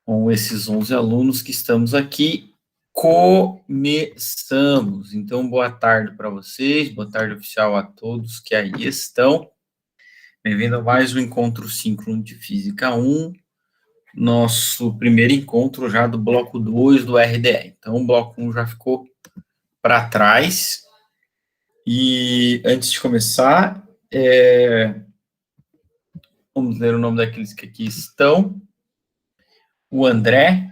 Com esses 11 alunos que estamos aqui, começamos. Então, boa tarde para vocês, boa tarde oficial a todos que aí estão. Bem-vindo a mais um Encontro Síncrono de Física 1, nosso primeiro encontro já do bloco 2 do RDE. Então, o bloco 1 já ficou para trás. E antes de começar, vamos ler o nome daqueles que aqui estão. O André,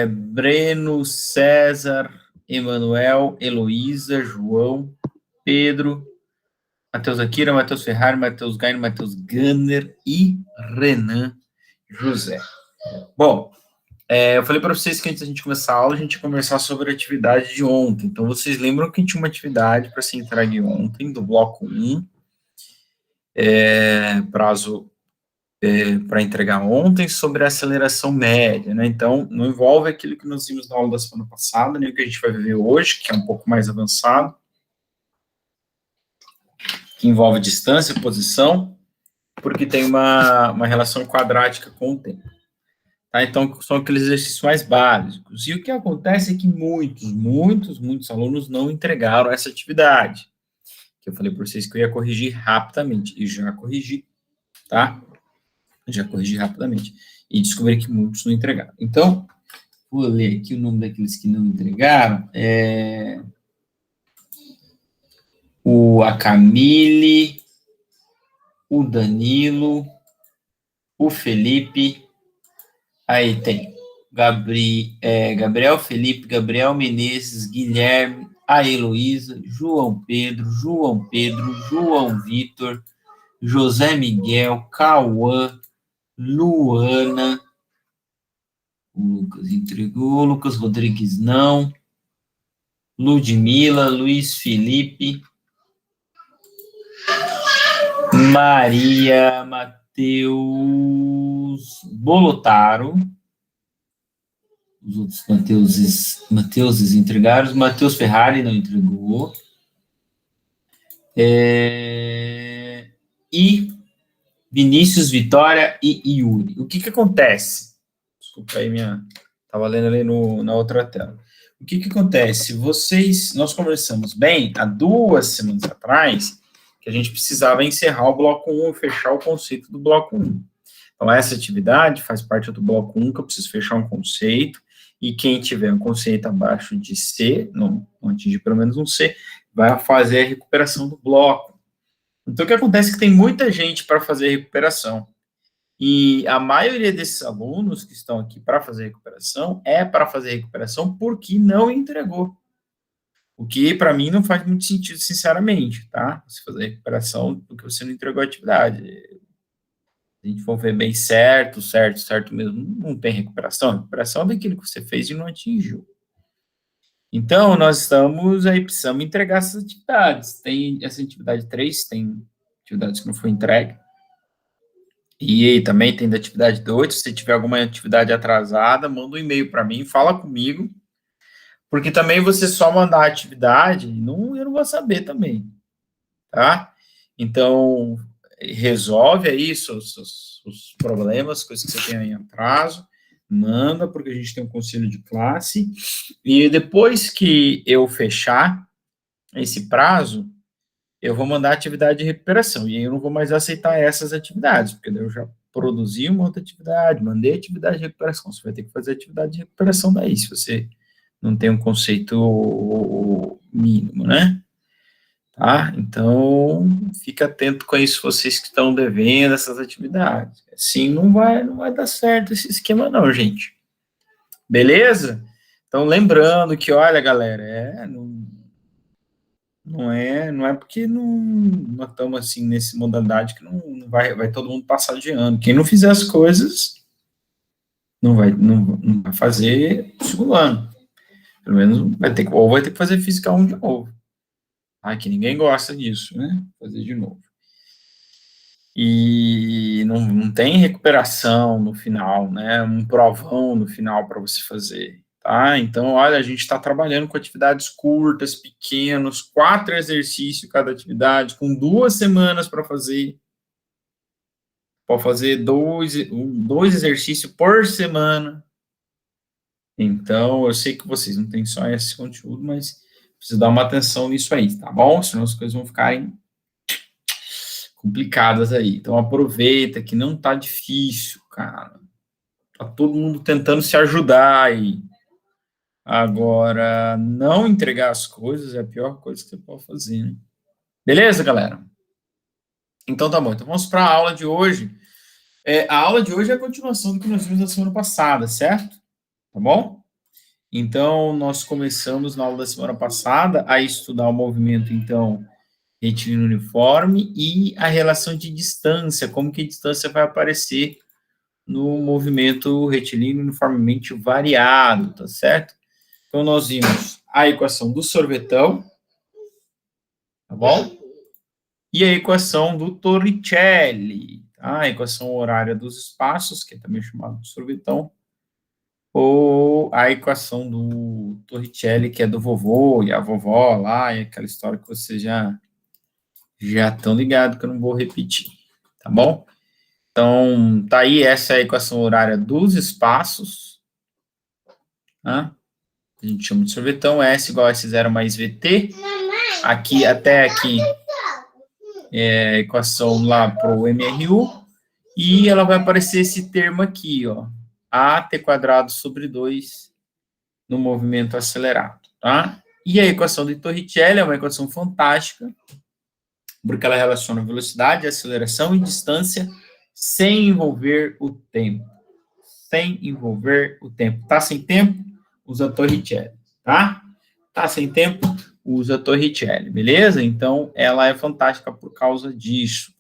Breno, César, Emanuel, Heloísa, João, Pedro, Matheus Akira, Matheus Ferrari, Matheus Gaino, Matheus Gunner e Renan José. Bom, eu falei para vocês que antes da gente começar a aula, a gente ia conversar sobre a atividade de ontem. Então, vocês lembram que a gente tinha uma atividade para ser entregue ontem, do bloco 1, prazo para entregar ontem, sobre a aceleração média, né? Então, não envolve aquilo que nós vimos na aula da semana passada, nem o que a gente vai ver hoje, que é um pouco mais avançado, que envolve distância, posição, porque tem uma relação quadrática com o tempo. Tá? Então, são aqueles exercícios mais básicos. E o que acontece é que muitos alunos não entregaram essa atividade, que eu falei para vocês que eu ia corrigir rapidamente, e já corrigi, tá? Já corrigi rapidamente. E descobri que muitos não entregaram. Então, vou ler aqui o nome daqueles que não entregaram. A Camille, o Danilo, o Felipe, aí tem Gabriel Felipe, Gabriel Menezes, Guilherme, a Heloísa, João Pedro, João Vitor, José Miguel, Cauã, Luana, o Lucas entregou, Lucas Rodrigues não, Ludmila, Luiz Felipe, Maria, Matheus Bolotaro, os outros Mateuses entregaram, Matheus Ferrari não entregou, e Vinícius, Vitória e Yuri. O que acontece? Desculpa aí, estava lendo ali na outra tela. O que acontece? Nós conversamos bem há 2 semanas atrás que a gente precisava encerrar o bloco 1 e fechar o conceito do bloco 1. Então, essa atividade faz parte do bloco 1, que eu preciso fechar um conceito, e quem tiver um conceito abaixo de C, não atingir pelo menos um C, vai fazer a recuperação do bloco. Então, o que acontece é que tem muita gente para fazer a recuperação. E a maioria desses alunos que estão aqui para fazer recuperação porque não entregou. O que, para mim, não faz muito sentido, sinceramente, tá? Você fazer recuperação porque você não entregou a atividade. Se a gente for ver bem certo mesmo, não tem recuperação. A recuperação é daquilo que você fez e não atingiu. Então, nós precisamos entregar essas atividades. Tem essa atividade 3, tem atividades que não foi entregue. E também tem da atividade 2, se tiver alguma atividade atrasada, manda um e-mail para mim, fala comigo, porque também você só mandar a atividade, eu não vou saber também, tá? Então, resolve aí os problemas, coisas que você tem aí em atraso, manda, porque a gente tem um conselho de classe, e depois que eu fechar esse prazo, eu vou mandar atividade de recuperação, e aí eu não vou mais aceitar essas atividades, porque daí eu já produzi uma outra atividade, mandei atividade de recuperação, você vai ter que fazer atividade de recuperação daí, se você não tem um conceito mínimo, né? Tá? Então, fica atento com isso, vocês que estão devendo essas atividades. Assim não vai dar certo esse esquema não, gente. Beleza? Então, lembrando que, olha, galera, não é porque nós estamos assim nessa modalidade que não vai todo mundo passar de ano. Quem não fizer as coisas não vai fazer o segundo ano. Pelo menos vai ter que fazer física 1 de novo. Que ninguém gosta disso, né? Fazer de novo. E não tem recuperação no final, né? Um provão no final para você fazer. Tá? Então, olha, a gente está trabalhando com atividades curtas, pequenos, 4 exercícios cada atividade, com 2 semanas para fazer. pode fazer dois exercícios por semana. Então, eu sei que vocês não têm só esse conteúdo, mas precisa dar uma atenção nisso aí, tá bom? Senão as coisas vão ficarem complicadas aí. Então, aproveita que não tá difícil, cara. Tá todo mundo tentando se ajudar aí. Agora, não entregar as coisas é a pior coisa que você pode fazer, né? Beleza, galera? Então, tá bom. Então, vamos para a aula de hoje. A aula de hoje é a continuação do que nós vimos na semana passada, certo? Tá bom? Então, nós começamos na aula da semana passada a estudar o movimento, então, retilíneo uniforme e a relação de distância, como que a distância vai aparecer no movimento retilíneo uniformemente variado, tá certo? Então, nós vimos a equação do sorvetão, tá bom? E a equação do Torricelli, tá? A equação horária dos espaços, que é também chamado de sorvetão, ou a equação do Torricelli, que é do vovô e a vovó lá, e aquela história que vocês já estão ligados, que eu não vou repetir, tá bom? Então, tá aí, essa é a equação horária dos espaços, tá? A gente chama de sorvetão, S igual a S0 mais VT, aqui, até aqui, é a equação lá para o MRU, e ela vai aparecer esse termo aqui, ó, AT quadrado sobre 2 no movimento acelerado, tá? E a equação de Torricelli é uma equação fantástica, porque ela relaciona velocidade, aceleração e distância sem envolver o tempo. Sem envolver o tempo. Tá sem tempo? Usa Torricelli, tá? Tá sem tempo? Usa Torricelli, beleza? Então, ela é fantástica por causa disso.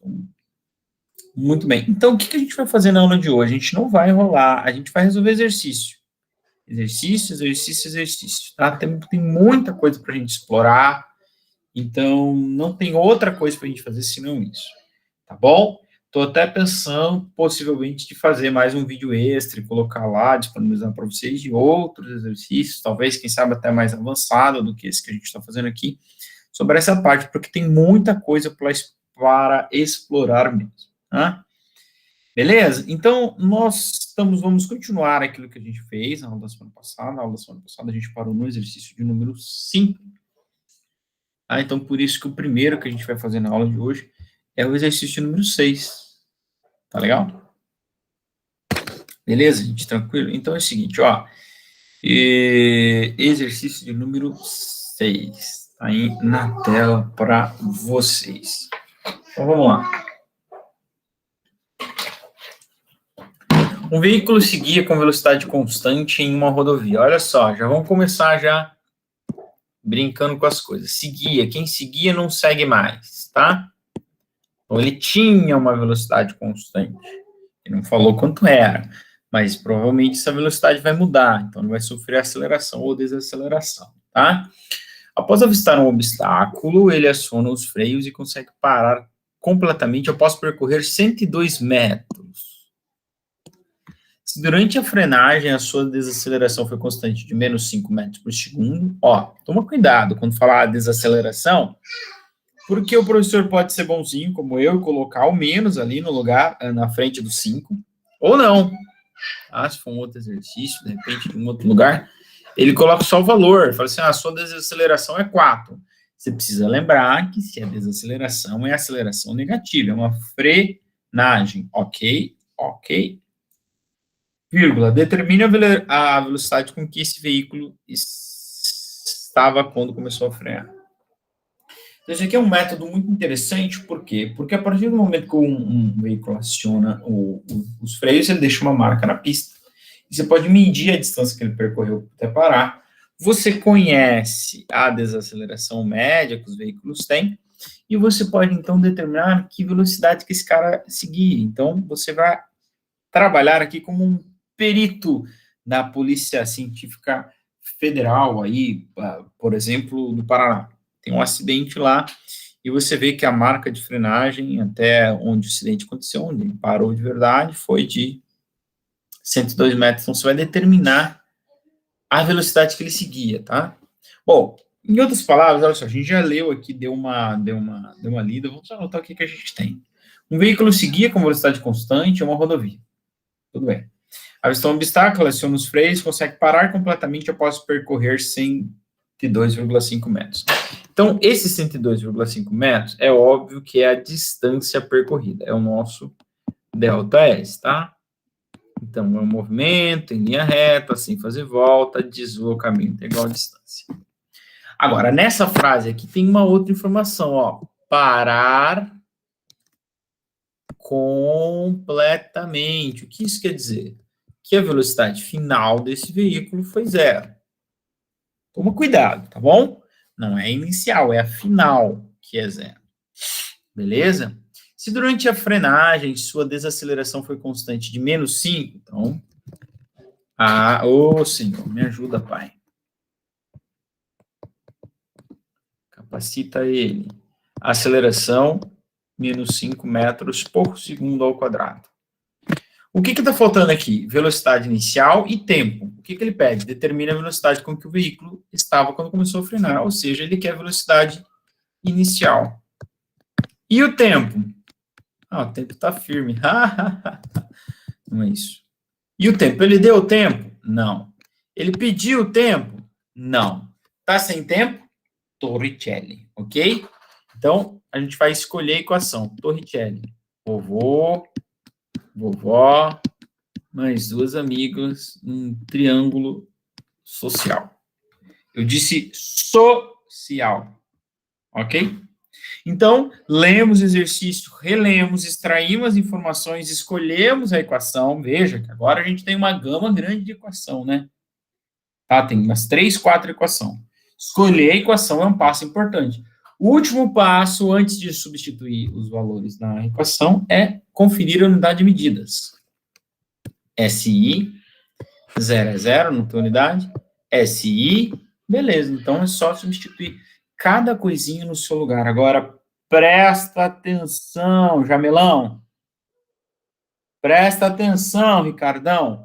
Muito bem. Então, o que a gente vai fazer na aula de hoje? A gente não vai enrolar, a gente vai resolver exercício. Exercício, exercício, exercício, tá? Tem muita coisa para a gente explorar, então não tem outra coisa para a gente fazer senão isso, tá bom? Estou até pensando, possivelmente, de fazer mais um vídeo extra e colocar lá, disponibilizar para vocês de outros exercícios, talvez, quem sabe, até mais avançado do que esse que a gente está fazendo aqui, sobre essa parte, porque tem muita coisa para explorar mesmo, tá? Beleza? Então, vamos continuar aquilo que a gente fez na aula da semana passada. Na aula da semana passada, a gente parou no exercício de número 5. Tá? Então, por isso que o primeiro que a gente vai fazer na aula de hoje é o exercício de número 6. Tá legal? Beleza, gente? Tranquilo? Então, é o seguinte, ó. Exercício de número 6. Tá aí na tela para vocês. Então, vamos lá. Um veículo seguia com velocidade constante em uma rodovia. Olha só, já vamos começar já brincando com as coisas. Seguia, quem seguia não segue mais, tá? Então, ele tinha uma velocidade constante. Ele não falou quanto era, mas provavelmente essa velocidade vai mudar, então ele vai sofrer aceleração ou desaceleração, tá? Após avistar um obstáculo, ele aciona os freios e consegue parar completamente após percorrer 102 metros. Se durante a frenagem a sua desaceleração foi constante de menos 5 metros por segundo, ó, toma cuidado quando falar desaceleração, porque o professor pode ser bonzinho, como eu, e colocar o menos ali no lugar, na frente do 5, ou não. Ah, se for um outro exercício, de repente, em um outro lugar, ele coloca só o valor, fala assim, a sua desaceleração é 4. Você precisa lembrar que se a desaceleração é aceleração negativa, é uma frenagem, ok? Ok? Vírgula, determine a velocidade com que esse veículo estava quando começou a frear. Então, esse aqui é um método muito interessante, por quê? Porque a partir do momento que um veículo aciona os freios, ele deixa uma marca na pista. E você pode medir a distância que ele percorreu até parar. Você conhece a desaceleração média que os veículos têm, e você pode, então, determinar que velocidade que esse cara seguir. Então, você vai trabalhar aqui como um perito da Polícia Científica Federal, aí, por exemplo, do Paraná. Tem um acidente lá, e você vê que a marca de frenagem até onde o acidente aconteceu, onde ele parou de verdade, foi de 102 metros. Então, você vai determinar a velocidade que ele seguia, tá? Bom, em outras palavras, olha só, a gente já leu aqui, deu uma lida, vamos anotar o que a gente tem. Um veículo seguia com velocidade constante uma rodovia. Tudo bem. Avistou um obstáculo, aciona os freios, consegue parar completamente após percorrer 102,5 metros. Então, esse 102,5 metros é óbvio que é a distância percorrida, é o nosso ΔS, tá? Então, é um movimento em linha reta, sem fazer volta, deslocamento é igual a distância. Agora, nessa frase aqui tem uma outra informação, ó. Parar completamente. O que isso quer dizer? Que a velocidade final desse veículo foi zero. Toma cuidado, tá bom? Não é inicial, é a final que é zero. Beleza? Se durante a frenagem sua desaceleração foi constante de menos 5, então... Senhor, me ajuda, Pai. Capacita ele. Aceleração, menos 5 metros por segundo ao quadrado. O que está faltando aqui? Velocidade inicial e tempo. O que ele pede? Determina a velocidade com que o veículo estava quando começou a frenar, ou seja, ele quer velocidade inicial. E o tempo? O tempo está firme. Não é isso. E o tempo? Ele deu o tempo? Não. Ele pediu o tempo? Não. Está sem tempo? Torricelli, ok? Então, a gente vai escolher a equação. Torricelli. Vovô, vovó, mais duas amigas, um triângulo social. Eu disse social, ok? Então, lemos o exercício, relemos, extraímos as informações, escolhemos a equação. Veja que agora a gente tem uma gama grande de equação, né? Tá? Tem umas 3, 4 equações. Escolher a equação é um passo importante. O último passo, antes de substituir os valores na equação, é conferir a unidade de medidas. SI, 0 é 0, não tem unidade. SI, beleza, então é só substituir cada coisinha no seu lugar. Agora, presta atenção, Jamelão. Presta atenção, Ricardão.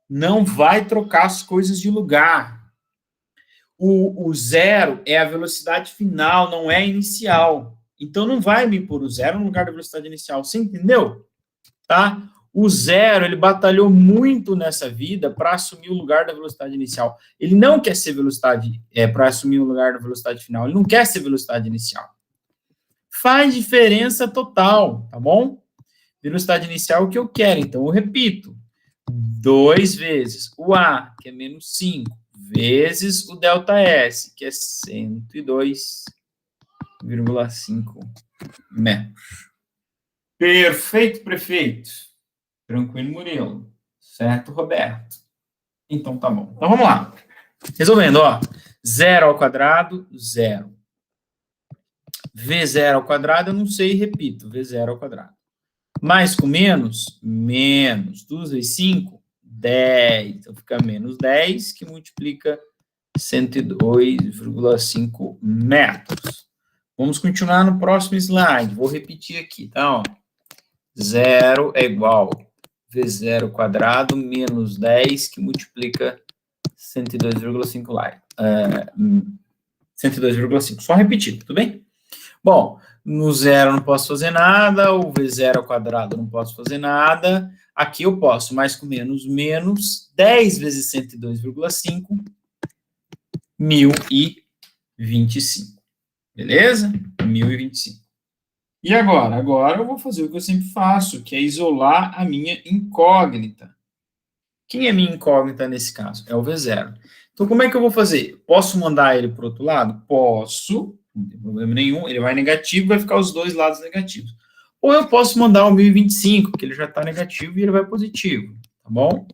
Não vai trocar as coisas de lugar. O zero é a velocidade final, não é inicial. Então, não vai me pôr o zero no lugar da velocidade inicial. Você entendeu? Tá? O zero, ele batalhou muito nessa vida para assumir o lugar da velocidade inicial. Ele não quer ser velocidade, para assumir o lugar da velocidade final. Ele não quer ser velocidade inicial. Faz diferença total, tá bom? Velocidade inicial é o que eu quero. Então, eu repito. 2 vezes o A, que é menos 5, vezes o ΔS, que é 102,5 metros. Perfeito, prefeito. Tranquilo, Murilo. Certo, Roberto. Então, tá bom. Então, vamos lá. Resolvendo, ó. 0 ao quadrado, 0. V0 ao quadrado, eu não sei, repito. V0 ao quadrado. Mais com menos? Menos. 2 vezes 5? 10. Então, fica menos 10, que multiplica 102,5 metros. Vamos continuar no próximo slide. Vou repetir aqui, tá? Ó. 0 é igual V0 quadrado menos 10, que multiplica 102,5 lá. 102,5. Só repetir, tudo bem? Bom, no zero eu não posso fazer nada, o V0 ao quadrado eu não posso fazer nada. Aqui eu posso, mais com menos, menos 10 vezes 102,5, 1025. Beleza? 1025. E agora? Agora eu vou fazer o que eu sempre faço, que é isolar a minha incógnita. Quem é minha incógnita nesse caso? É o V0. Então, como é que eu vou fazer? Posso mandar ele para o outro lado? Posso, não tem problema nenhum. Ele vai negativo, vai ficar os dois lados negativos. Ou eu posso mandar o 1025, que ele já está negativo e ele vai positivo. Tá bom?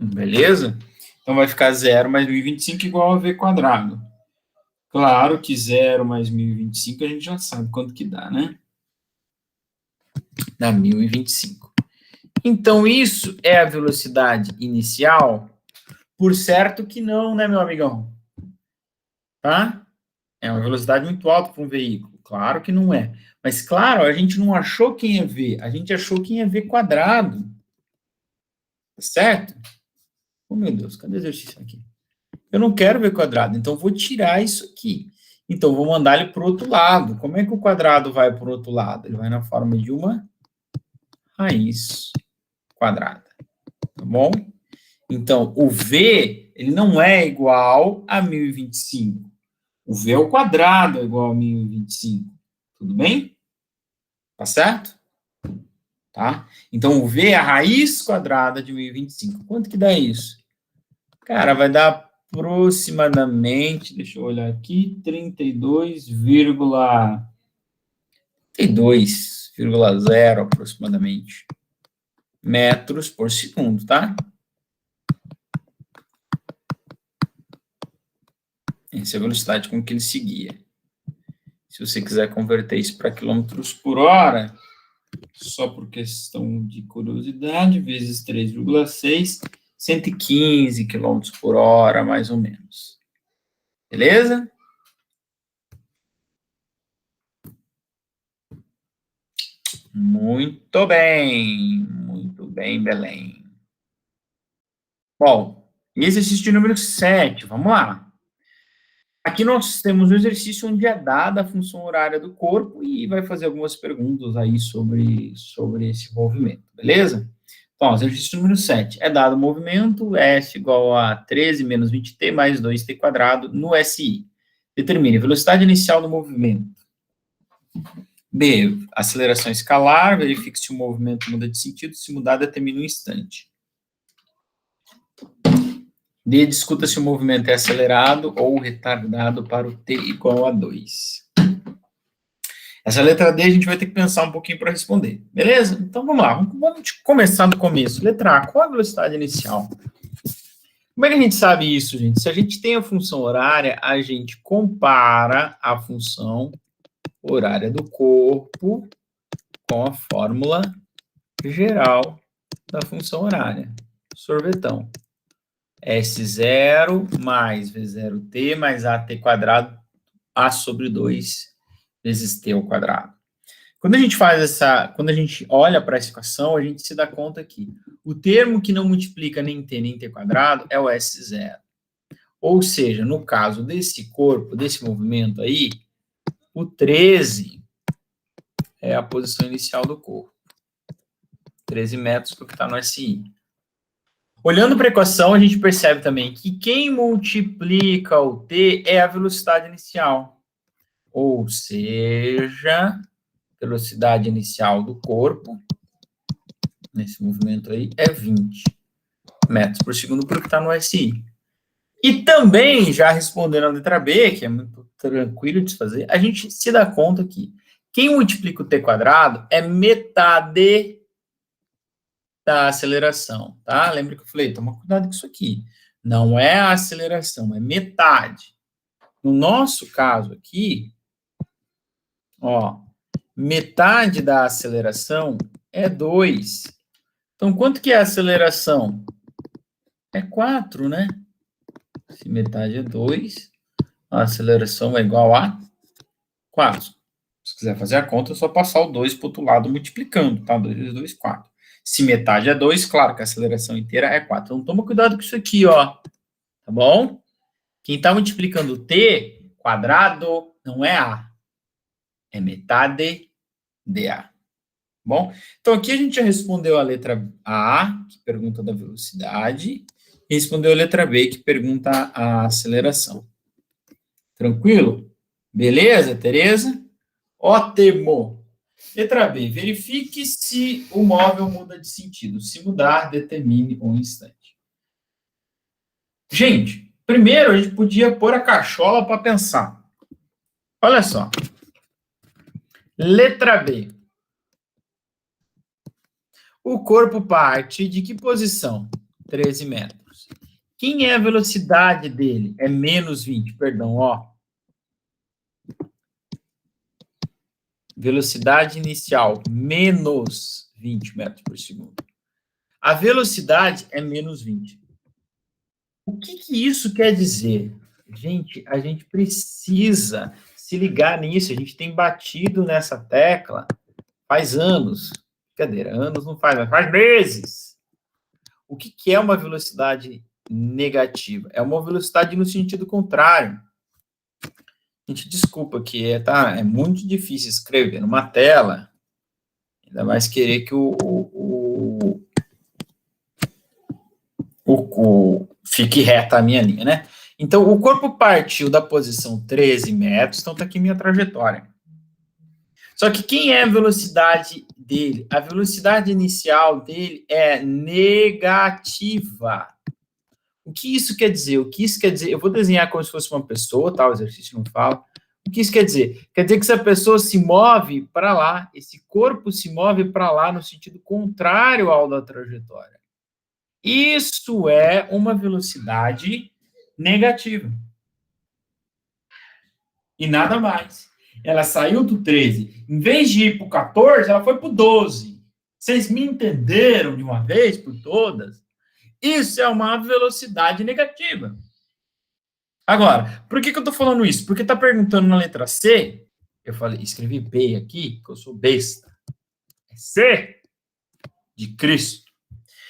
Beleza? Então, vai ficar 0 mais 1025 igual a V quadrado. Claro que 0 mais 1025 a gente já sabe quanto que dá, né? Dá 1025. Então, isso é a velocidade inicial? Por certo que não, né, meu amigão? Tá? É uma velocidade muito alta para um veículo. Claro que não é. Mas, claro, a gente não achou quem é V. A gente achou quem é V quadrado. Certo? Oh, meu Deus, cadê o exercício aqui? Eu não quero V quadrado, então vou tirar isso aqui. Então, vou mandar ele para o outro lado. Como é que o quadrado vai para o outro lado? Ele vai na forma de uma raiz quadrada, tá bom? Então, o V, ele não é igual a 1025. O V ao quadrado é igual a 1025. Tudo bem? Tá certo? Tá? Então, o V é a raiz quadrada de 1025. Quanto que dá isso? Cara, vai dar aproximadamente, deixa eu olhar aqui, 32,0 aproximadamente metros por segundo, tá? Essa é a velocidade com que ele seguia. Se você quiser converter isso para quilômetros por hora, só por questão de curiosidade, vezes 3,6, 115 quilômetros por hora, mais ou menos. Beleza? Muito bem, Belém. Bom, exercício número 7, vamos lá. Aqui nós temos um exercício onde é dada a função horária do corpo e vai fazer algumas perguntas aí sobre esse movimento, beleza? Então, exercício número 7. É dado o movimento S igual a 13 menos 20t mais 2t quadrado no SI. Determine a velocidade inicial do movimento. B, aceleração escalar, verifique se o movimento muda de sentido, se mudar, determine um instante. D, discuta se o movimento é acelerado ou retardado para o t igual a 2. Essa letra D a gente vai ter que pensar um pouquinho para responder, beleza? Então vamos lá, vamos começar do começo. Letra A, qual a velocidade inicial? Como é que a gente sabe isso, gente? Se a gente tem a função horária, a gente compara a função horária do corpo com a fórmula geral da função horária. Sorvetão. S0 mais V0t mais AT quadrado, A sobre 2 vezes T ao quadrado. Quando a gente quando a gente olha para essa equação, a gente se dá conta que o termo que não multiplica nem T nem T quadrado é o S0. Ou seja, no caso desse corpo, desse movimento aí, o 13 é a posição inicial do corpo. 13 metros porque está no SI. Olhando para a equação, a gente percebe também que quem multiplica o T é a velocidade inicial. Ou seja, velocidade inicial do corpo, nesse movimento aí, é 20 metros por segundo, porque está no SI. E também, já respondendo a letra B, que é muito tranquilo de se fazer, a gente se dá conta que quem multiplica o T quadrado é metade da aceleração, tá? Lembra que eu falei, toma cuidado com isso aqui. Não é a aceleração, é metade. No nosso caso aqui, ó, metade da aceleração é 2. Então, quanto que é a aceleração? É 4, né? Se metade é 2, a aceleração é igual a 4. Se quiser fazer a conta, é só passar o 2 para o outro lado multiplicando, tá? 2 vezes 2, 4. Se metade é 2, claro que a aceleração inteira é 4. Então, toma cuidado com isso aqui, ó. Tá bom? Quem está multiplicando t quadrado não é a. É metade de a. Bom? Então, aqui a gente já respondeu a letra A, que pergunta da velocidade, e respondeu a letra B, que pergunta a aceleração. Tranquilo? Beleza, Tereza? Ótimo! Letra B, verifique se o móvel muda de sentido. Se mudar, determine um instante. Gente, primeiro a gente podia pôr a cachola para pensar. Olha só. Letra B. O corpo parte de que posição? 13 metros. Quem é a velocidade dele? É menos 20, perdão, ó. Velocidade inicial, menos 20 metros por segundo. A velocidade é menos 20. O que isso quer dizer? Gente, a gente precisa se ligar nisso. A gente tem batido nessa tecla faz anos. Brincadeira, anos não faz, mas faz meses. O que é uma velocidade negativa? É uma velocidade no sentido contrário. Gente, desculpa que é muito difícil escrever numa tela, ainda mais querer que fique reta a minha linha, né? Então, o corpo partiu da posição 13 metros, então tá aqui minha trajetória. Só que quem é a velocidade dele? A velocidade inicial dele é negativa. O que isso quer dizer? O que isso quer dizer? Eu vou desenhar como se fosse uma pessoa, tá? O exercício não fala. O que isso quer dizer? Quer dizer que essa pessoa se move para lá, esse corpo se move para lá no sentido contrário ao da trajetória. Isso é uma velocidade negativa. E nada mais. Ela saiu do 13. Em vez de ir para o 14, ela foi para o 12. Vocês me entenderam de uma vez por todas? Isso é uma velocidade negativa. Agora, por que eu estou falando isso? Porque está perguntando na letra C, eu falei, escrevi B aqui, porque eu sou besta. É C de Cristo.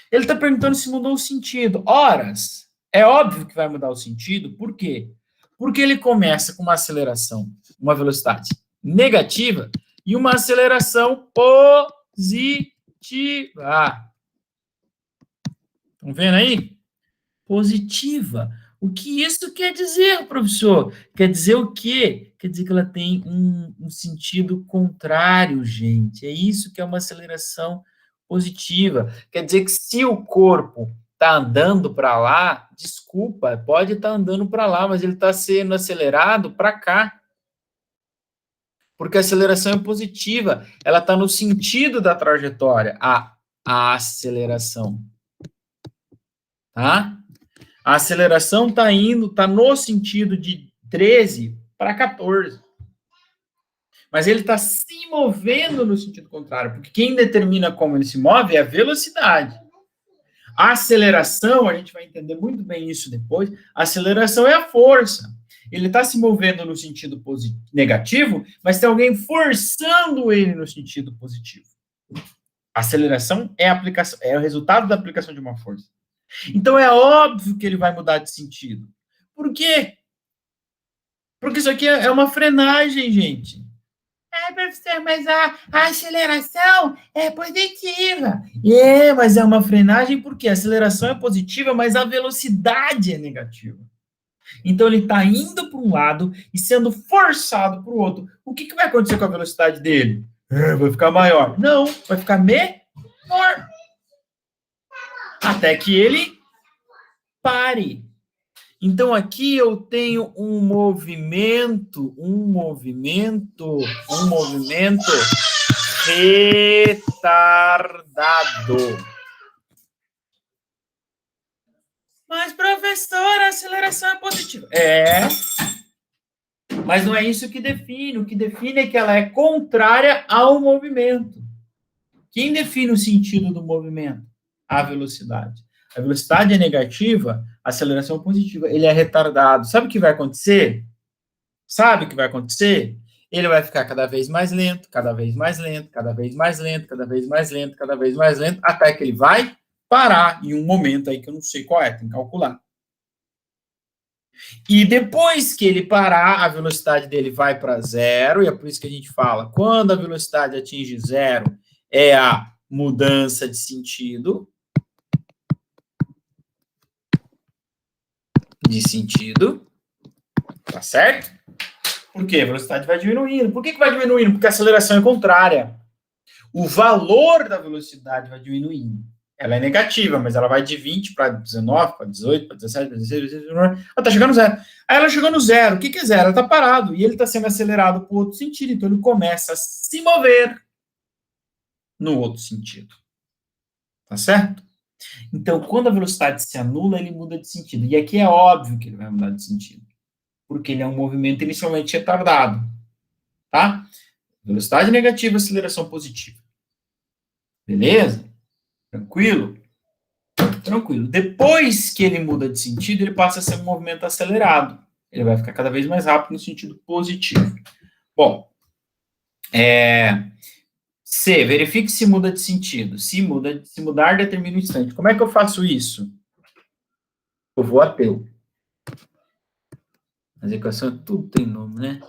Ele está perguntando se mudou o sentido. Horas, é óbvio que vai mudar o sentido, por quê? Porque ele começa com uma aceleração, uma velocidade negativa e uma aceleração positiva. Estão vendo aí? Positiva. O que isso quer dizer, professor? Quer dizer o quê? Quer dizer que ela tem um sentido contrário, gente. É isso que é uma aceleração positiva. Quer dizer que se o corpo está andando para lá, desculpa, pode estar andando para lá, mas ele está sendo acelerado para cá. Porque a aceleração é positiva. Ela está no sentido da trajetória, a aceleração. Tá? A aceleração está no sentido de 13 para 14. Mas ele está se movendo no sentido contrário, porque quem determina como ele se move é a velocidade. A aceleração, a gente vai entender muito bem isso depois, a aceleração é a força. Ele está se movendo no sentido negativo, mas tem alguém forçando ele no sentido positivo. A aceleração é o resultado da aplicação de uma força. Então, é óbvio que ele vai mudar de sentido. Por quê? Porque isso aqui é uma frenagem, gente. Professor, mas a aceleração é positiva. Mas é uma frenagem porque a aceleração é positiva, mas a velocidade é negativa. Então, ele está indo para um lado e sendo forçado para o outro. O que vai acontecer com a velocidade dele? Vai ficar maior. Não, vai ficar menor. Até que ele pare. Então, aqui eu tenho um movimento retardado. Mas, professor, a aceleração é positiva. Mas não é isso que define. O que define é que ela é contrária ao movimento. Quem define o sentido do movimento? A velocidade. A velocidade é negativa, a aceleração é positiva. Ele é retardado. Sabe o que vai acontecer? Ele vai ficar cada vez mais lento, cada vez mais lento, cada vez mais lento, cada vez mais lento, cada vez mais lento, até que ele vai parar em um momento aí que eu não sei qual é, tem que calcular. E depois que ele parar, a velocidade dele vai para zero, e é por isso que a gente fala, quando a velocidade atinge zero, é a mudança de sentido. Tá certo? Por quê? A velocidade vai diminuindo. Por que vai diminuindo? Porque a aceleração é contrária. O valor da velocidade vai diminuindo. Ela é negativa, mas ela vai de 20 para 19, para 18, para 17, para 16, 17, ela está chegando no zero. Aí ela chegou no zero. O que é zero? Ela está parado. E ele está sendo acelerado para o outro sentido. Então ele começa a se mover no outro sentido. Tá certo? Então, quando a velocidade se anula, ele muda de sentido. E aqui é óbvio que ele vai mudar de sentido. Porque ele é um movimento inicialmente retardado. Tá? Velocidade negativa, aceleração positiva. Beleza? Tranquilo? Tranquilo. Depois que ele muda de sentido, ele passa a ser um movimento acelerado. Ele vai ficar cada vez mais rápido no sentido positivo. Bom, C, verifique se muda de sentido. Se mudar, determina o instante. Como é que eu faço isso? Eu vou ateu. As equações tudo tem nome, né?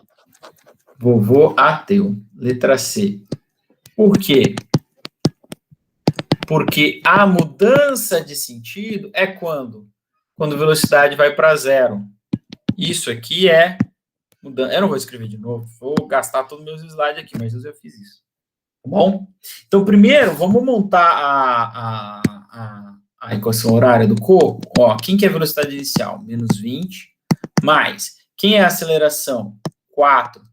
Vovô ateu. Letra C. Por quê? Porque a mudança de sentido é quando? Quando a velocidade vai para zero. Isso aqui é mudança. Eu não vou escrever de novo, vou gastar todos os meus slides aqui, mas eu já fiz isso. Tá bom? Então, primeiro, vamos montar a equação horária do corpo. Ó, quem que é a velocidade inicial? Menos 20, mais. Quem é a aceleração? 4.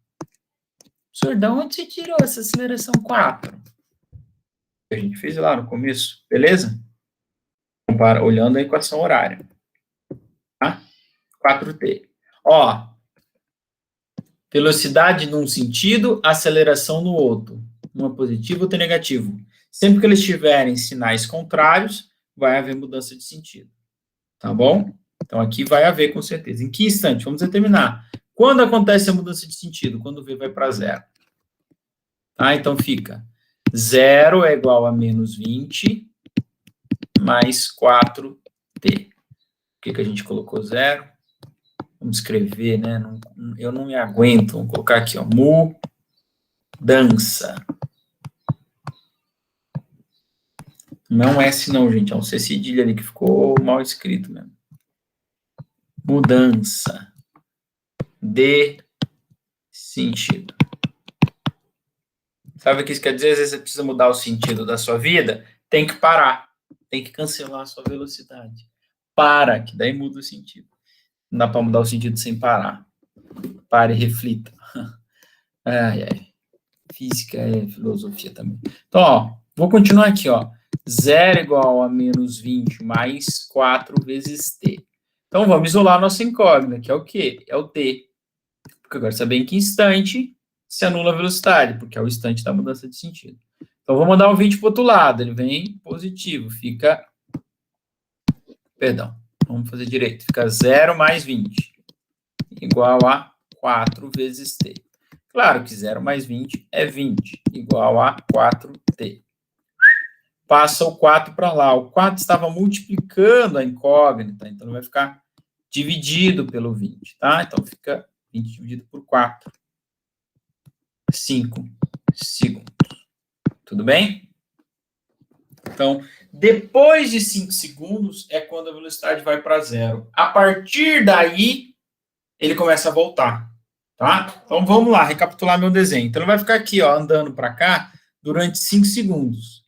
Senhor, de onde você tirou essa aceleração 4? A gente fez lá no começo, beleza? Compara, olhando a equação horária. Tá? 4t. Ó, velocidade num sentido, aceleração no outro. Uma positivo, outra negativo. Sempre que eles tiverem sinais contrários, vai haver mudança de sentido. Tá bom? Então, aqui vai haver, com certeza. Em que instante? Vamos determinar. Quando acontece a mudança de sentido? Quando o V vai para zero. Tá? Então, fica 0 é igual a menos 20 mais 4t. Por que a gente colocou 0? Vamos escrever, né? Eu não me aguento. Vamos colocar aqui, ó. Mudança. Não é um S não, gente. É um C cedilha ali que ficou mal escrito mesmo. Mudança de sentido. Sabe o que isso quer dizer? Às vezes você precisa mudar o sentido da sua vida, tem que parar. Tem que cancelar a sua velocidade. Para, que daí muda o sentido. Não dá para mudar o sentido sem parar. Pare e reflita. Ai, ai. Física é filosofia também. Então, ó, vou continuar aqui, ó. 0 igual a menos 20 mais 4 vezes t. Então, vamos isolar a nossa incógnita, que é o quê? É o t. Porque eu quero saber em que instante se anula a velocidade, porque é o instante da mudança de sentido. Então, vou mandar o 20 para o outro lado. Ele vem positivo. Fica... Perdão. Vamos fazer direito. Fica 0 mais 20. Igual a 4 vezes t. Claro que 0 mais 20 é 20. Igual a 4t. Passa o 4 para lá. O 4 estava multiplicando a incógnita, então vai ficar dividido pelo 20, tá? Então fica 20 dividido por 4. 5 segundos. Tudo bem? Então, depois de 5 segundos é quando a velocidade vai para zero. A partir daí, ele começa a voltar, tá? Então, vamos lá, recapitular meu desenho. Então, ele vai ficar aqui, ó, andando para cá durante 5 segundos.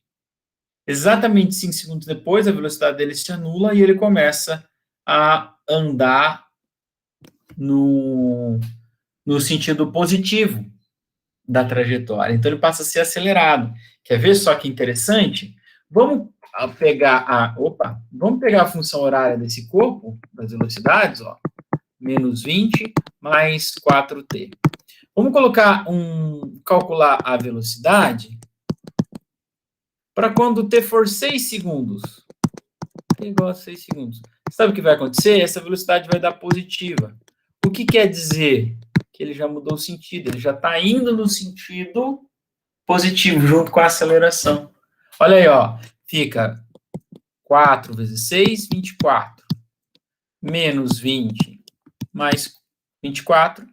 Exatamente 5 segundos depois, a velocidade dele se anula e ele começa a andar no sentido positivo da trajetória. Então, ele passa a ser acelerado. Quer ver só que interessante? Vamos pegar a função horária desse corpo, das velocidades, ó, menos 20 mais 4t. Vamos calcular a velocidade para quando t for 6 segundos. T igual a 6 segundos. Sabe o que vai acontecer? Essa velocidade vai dar positiva. O que quer dizer? Que ele já mudou o sentido, ele já está indo no sentido positivo, junto com a aceleração. Olha aí, ó, fica 4 vezes 6, 24. Menos 20 mais 24,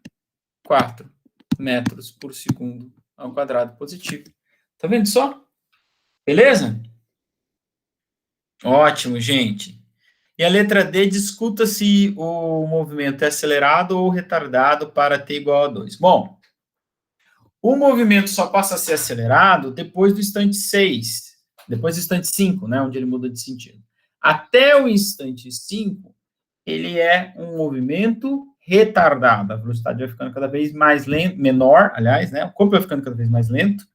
4 metros por segundo ao quadrado positivo. Tá vendo só? Beleza? Ótimo, gente. E a letra D, discuta se o movimento é acelerado ou retardado para t igual a 2. Bom, o movimento só passa a ser acelerado depois do instante 6, depois do instante 5, né, onde ele muda de sentido. Até o instante 5, ele é um movimento retardado. A velocidade vai ficando cada vez mais menor, aliás, né, o corpo vai ficando cada vez mais lento,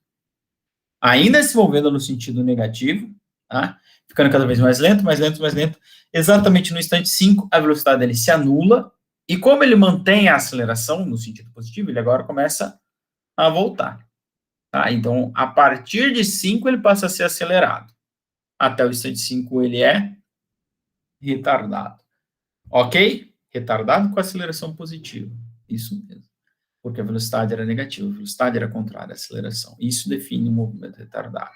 ainda se movendo no sentido negativo, tá? Ficando cada vez mais lento, mais lento, mais lento. Exatamente no instante 5, a velocidade dele se anula, e como ele mantém a aceleração no sentido positivo, ele agora começa a voltar. Tá? Então, a partir de 5, ele passa a ser acelerado. Até o instante 5, ele é retardado. Ok? Retardado com aceleração positiva. Isso mesmo. Porque a velocidade era negativa, a velocidade era contrária à aceleração. Isso define o movimento retardado.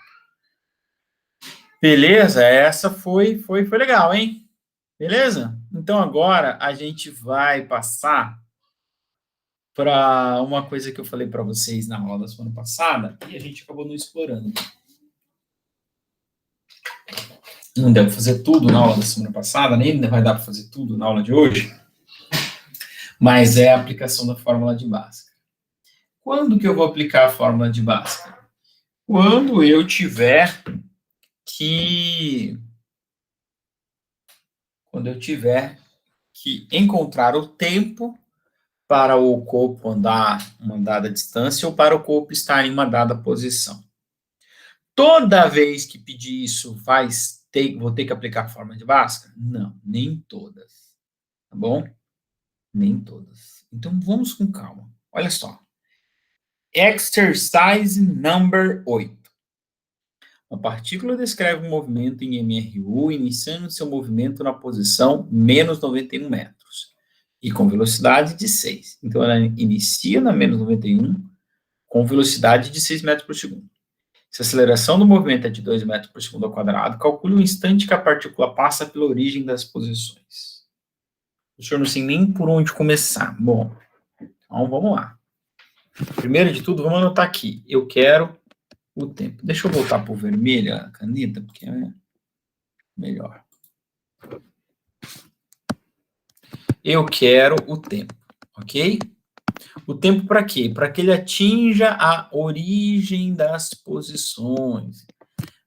Beleza? Essa foi legal, hein? Beleza? Então, agora a gente vai passar para uma coisa que eu falei para vocês na aula da semana passada e a gente acabou não explorando. Não deu para fazer tudo na aula da semana passada, nem vai dar para fazer tudo na aula de hoje, mas é a aplicação da fórmula de Bhaskara. Quando que eu vou aplicar a fórmula de Bhaskara? Quando eu tiver que encontrar o tempo para o corpo andar uma dada distância ou para o corpo estar em uma dada posição. Toda vez que pedir isso, vou ter que aplicar a fórmula de Bhaskara? Não, nem todas. Tá bom? Nem todas. Então, vamos com calma. Olha só. Exercise number 8. Uma partícula descreve um movimento em MRU, iniciando seu movimento na posição menos 91 metros, e com velocidade de 6. Então, ela inicia na menos 91, com velocidade de 6 metros por segundo. Se a aceleração do movimento é de 2 metros por segundo ao quadrado, calcule o instante que a partícula passa pela origem das posições. O senhor não sei nem por onde começar. Bom, então vamos lá. Primeiro de tudo, vamos anotar aqui. Eu quero o tempo. Deixa eu voltar para o vermelho a caneta, porque é melhor. Eu quero o tempo, ok? O tempo para quê? Para que ele atinja a origem das posições.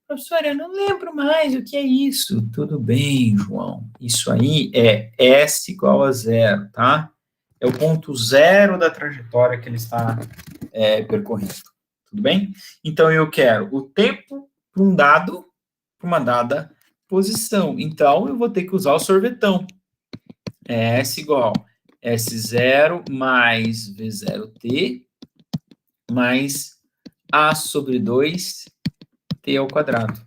Professora, eu não lembro mais o que é isso. Tudo bem, João. Isso aí é S igual a 0, tá? É o ponto zero da trajetória que ele está percorrendo. Tudo bem? Então, eu quero o tempo para uma dada posição. Então, eu vou ter que usar o sorvetão. É S igual S0 mais V0t mais A sobre 2t ao quadrado.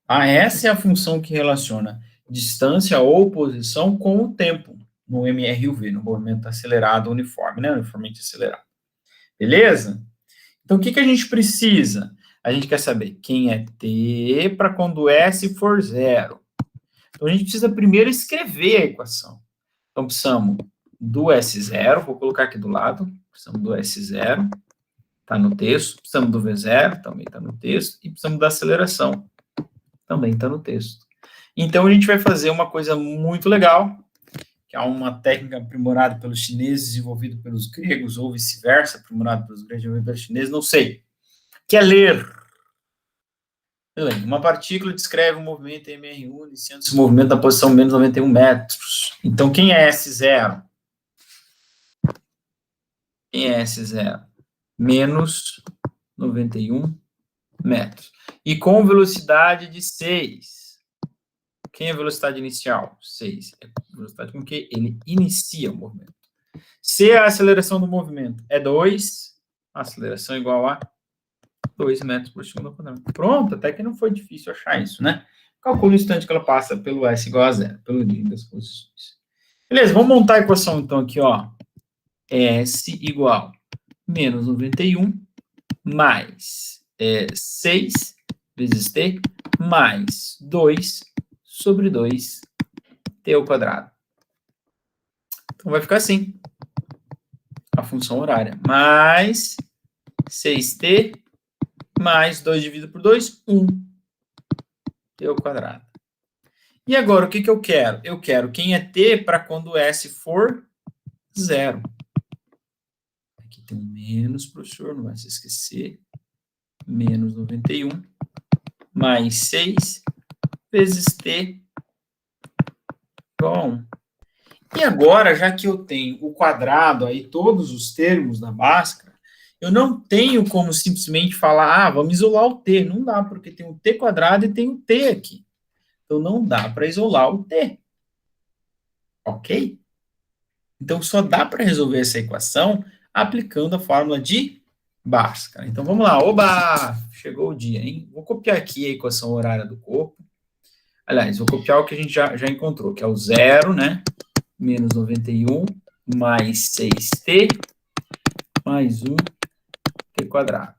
Essa é a função que relaciona distância ou posição com o tempo no MRUV, no movimento acelerado uniforme, né? Uniformemente acelerado. Beleza? Então, o que a gente precisa? A gente quer saber quem é t para quando S for 0. Então, a gente precisa primeiro escrever a equação. Então, precisamos do S0, vou colocar aqui do lado, precisamos do S0, está no texto, precisamos do V0, também está no texto, e precisamos da aceleração, também está no texto. Então, a gente vai fazer uma coisa muito legal, que é uma técnica aprimorada pelos chineses, desenvolvida pelos gregos, ou vice-versa, aprimorada pelos gregos, desenvolvida pelos chineses, não sei, que é ler. Uma partícula descreve um movimento MRU, iniciando esse movimento na posição menos 91 metros. Então, quem é S0? Quem é S0? Menos 91 metros. E com velocidade de 6. Quem é a velocidade inicial? 6. É a velocidade com que ele inicia o movimento. Se a aceleração do movimento é 2, a aceleração é igual a 2 metros por segundo ao quadrado. Pronto, até que não foi difícil achar isso, né? Calcule o instante que ela passa pelo S igual a 0, pelo origem das posições. Beleza, vamos montar a equação então aqui, ó. S igual menos 91 mais 6 vezes t mais 2 sobre 2t ao quadrado. Então vai ficar assim. A função horária. Mais 6t mais 2 dividido por 2, 1. T ao quadrado. E agora, o que eu quero? Eu quero quem é t para quando S for 0. Aqui tem um menos, professor, não vai se esquecer. Menos 91 mais 6 vezes t igual a 1. E agora, já que eu tenho o quadrado aí, todos os termos da Bhaskara, eu não tenho como simplesmente falar, vamos isolar o t. Não dá, porque tem o t quadrado e tem o t aqui. Então, não dá para isolar o t. Ok? Então, só dá para resolver essa equação aplicando a fórmula de Bhaskara. Então, vamos lá. Oba! Chegou o dia, hein? Vou copiar aqui a equação horária do corpo. Aliás, vou copiar o que a gente já encontrou, que é o 0, né? Menos 91 mais 6t mais 1t quadrado.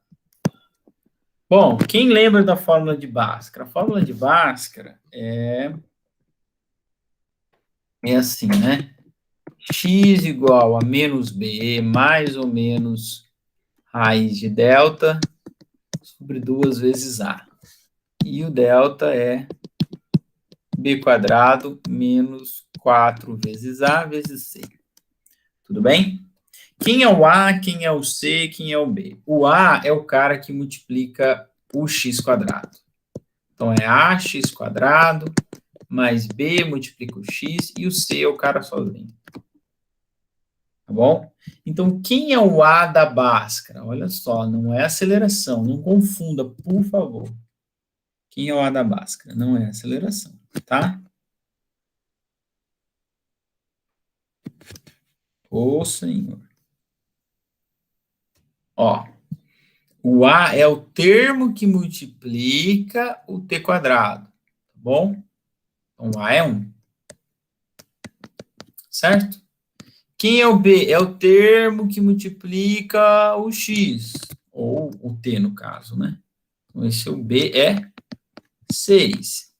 Bom, quem lembra da fórmula de Bhaskara? A fórmula de Bhaskara é assim, né? x igual a menos b mais ou menos raiz de delta sobre 2 vezes a. E o delta é b quadrado menos 4 vezes a vezes c. Tudo bem? Quem é o a, quem é o c, quem é o b? O a é o cara que multiplica o x quadrado. Então, é ax quadrado mais b multiplica o x e o c é o cara sozinho. Tá bom? Então, quem é o a da Bhaskara? Olha só, não é aceleração, não confunda, por favor. Quem é o a da Bhaskara? Não é aceleração, tá? Ô, senhor. Ó, o a é o termo que multiplica o t quadrado, tá bom? Então, o a é 1. Certo? Quem é o b? É o termo que multiplica o x, ou o t, no caso, né? Então, esse é o b é 6.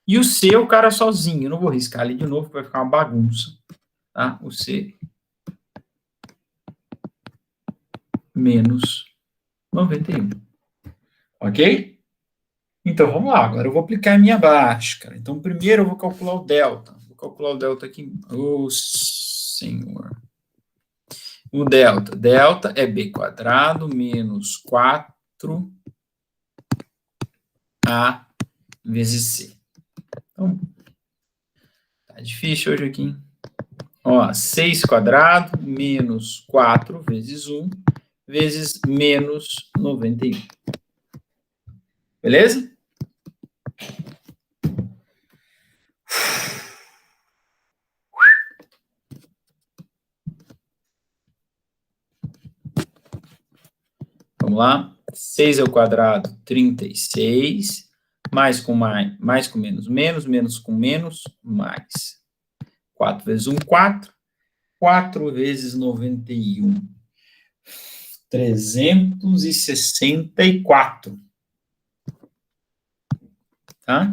E o c é o cara sozinho. Eu não vou riscar ali de novo, vai ficar uma bagunça. Tá? O c menos 91. Ok? Então, vamos lá. Agora eu vou aplicar a minha Bhaskara. Então, primeiro eu vou calcular o delta. Vou calcular o delta aqui. Ô, senhor. O delta. Delta é b quadrado menos 4a vezes c. Então, tá difícil hoje aqui, hein? Ó, 6 quadrado menos 4 vezes 1 vezes menos 91. Beleza? Vamos lá. 6 ao quadrado, 36. Mais com menos, menos com menos, mais. 4 vezes 1, 4. 4 vezes 91. 364. Tá?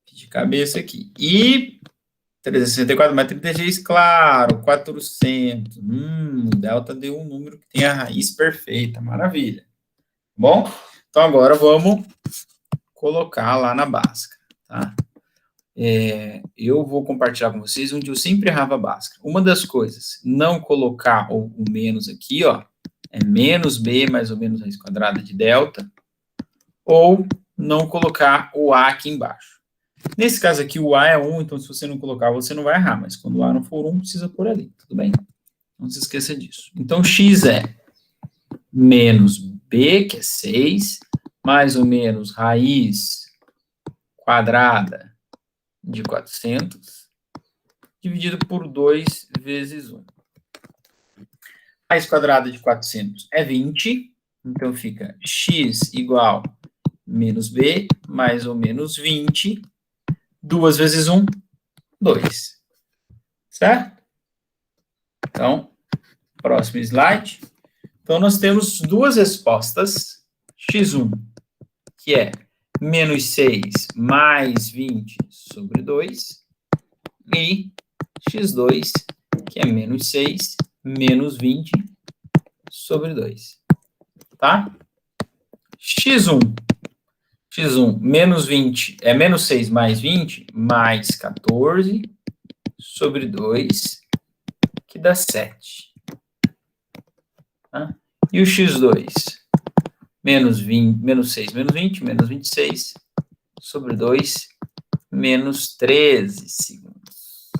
De cabeça aqui. E 364 mais 36, claro, 400. O delta deu um número que tem a raiz perfeita, maravilha. Bom, então agora vamos colocar lá na Bhaskara, tá? Eu vou compartilhar com vocês onde eu sempre errava a Bhaskara. Uma das coisas, não colocar o menos aqui, ó, é menos b mais ou menos raiz quadrada de delta, ou não colocar o a aqui embaixo. Nesse caso aqui, o a é 1, então se você não colocar, você não vai errar, mas quando o a não for 1, precisa pôr ali, tudo bem? Não se esqueça disso. Então, x é menos b, que é 6, mais ou menos raiz quadrada de 400, dividido por 2 vezes 1. Raiz quadrada de 400 é 20, então fica x igual menos b, mais ou menos 20, 2 vezes 1, 2. Certo? Então, próximo slide. Então, nós temos duas respostas. X1, que é menos 6 mais 20 sobre 2. E x2, que é menos 6 menos 20 sobre 2. Tá? x1, menos 20, é menos 6 mais 20, mais 14 sobre 2, que dá 7. Tá? E o x2, menos 6 menos 20, menos 26, sobre 2, menos 13 segundos.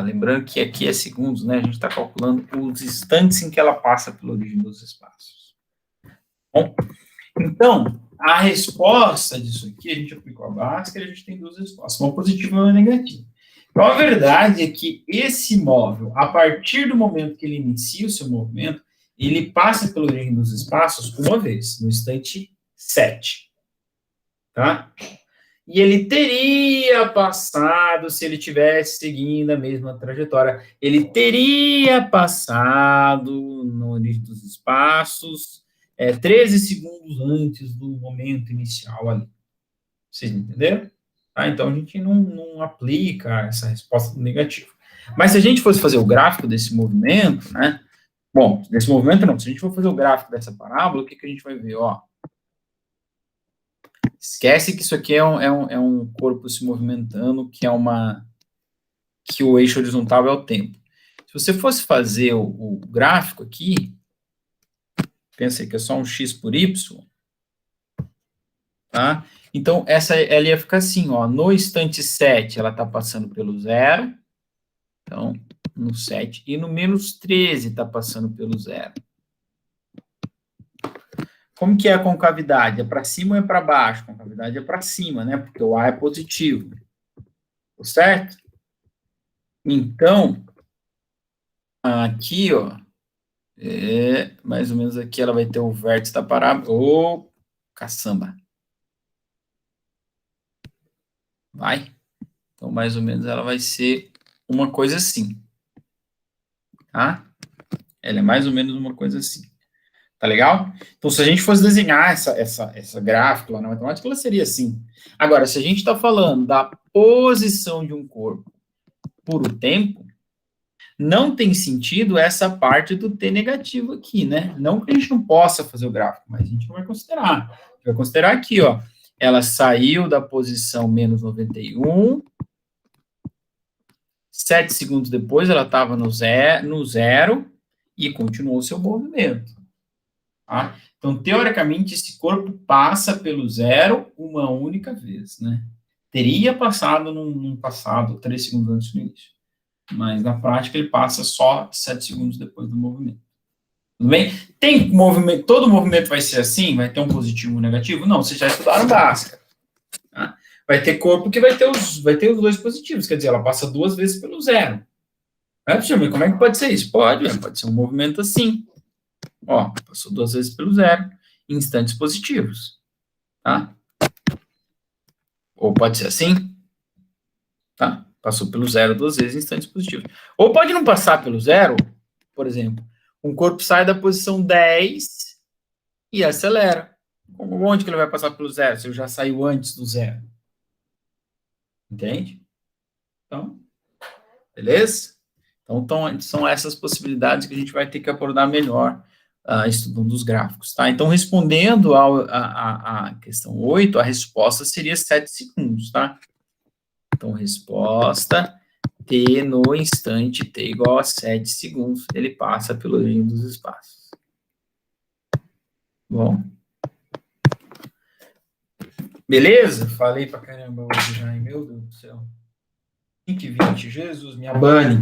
Lembrando que aqui é segundos, né? A gente está calculando os instantes em que ela passa pela origem dos espaços. Bom, então, a resposta disso aqui, a gente aplicou a Bhaskara e a gente tem duas respostas, uma positiva e uma negativa. Então, a verdade é que esse móvel, a partir do momento que ele inicia o seu movimento, ele passa pela origem dos espaços uma vez, no instante 7. Tá? E ele teria passado, se ele tivesse seguindo a mesma trajetória, ele teria passado na origem dos espaços 13 segundos antes do momento inicial ali. Vocês entenderam? Tá? Então, a gente não aplica essa resposta do negativo. Mas se a gente fosse fazer o gráfico desse movimento, né? Bom, desse movimento não. Se a gente for fazer o gráfico dessa parábola, o que a gente vai ver? Ó, esquece que isso aqui é um corpo se movimentando, que o eixo horizontal é o tempo. Se você fosse fazer o gráfico aqui, pensa aí que é só um x por y, tá? Então, ela ia ficar assim, ó, no instante 7, ela está passando pelo 0, então, no 7, e no menos 13 está passando pelo 0. Como que é a concavidade? É para cima ou é para baixo? A concavidade é para cima, né? Porque o A é positivo. Certo? Então, aqui, ó, mais ou menos aqui ela vai ter o vértice da parábola. Ô, caçamba. Vai. Então, mais ou menos ela vai ser uma coisa assim. Tá? Ela é mais ou menos uma coisa assim. Tá legal? Então, se a gente fosse desenhar essa gráfica lá na matemática, ela seria assim. Agora, se a gente está falando da posição de um corpo por o tempo, não tem sentido essa parte do t negativo aqui, né? Não que a gente não possa fazer o gráfico, mas a gente não vai considerar. A gente vai considerar aqui, ó. Ela saiu da posição menos 91, 7 segundos depois ela estava no zero e continuou seu movimento. Tá? Então, teoricamente, esse corpo passa pelo zero uma única vez, né? Teria passado num passado 3 segundos antes do início. Mas, na prática, ele passa só 7 segundos depois do movimento. Tudo bem? Tem movimento, todo movimento vai ser assim? Vai ter um positivo e um negativo? Não, vocês já estudaram Bhaskara. Tá? Vai ter corpo que vai ter os dois positivos, quer dizer, ela passa 2 vezes pelo zero. Como é que pode ser isso? Pode ser um movimento assim. Ó, passou 2 vezes pelo zero, em instantes positivos. Tá? Ou pode ser assim. Tá? Passou pelo zero 2 vezes em instantes positivos. Ou pode não passar pelo zero, por exemplo. Um corpo sai da posição 10 e acelera. Onde que ele vai passar pelo zero, se ele já saiu antes do zero? Entende? Então, beleza? Então, são essas possibilidades que a gente vai ter que abordar melhor estudando os gráficos, tá? Então, respondendo à questão 8, a resposta seria 7 segundos, tá? Então, resposta, t no instante t igual a 7 segundos, ele passa pelo origem dos espaços. Bom. Beleza? Falei pra caramba hoje já, hein? Meu Deus do céu. 5h20, Jesus, me abane.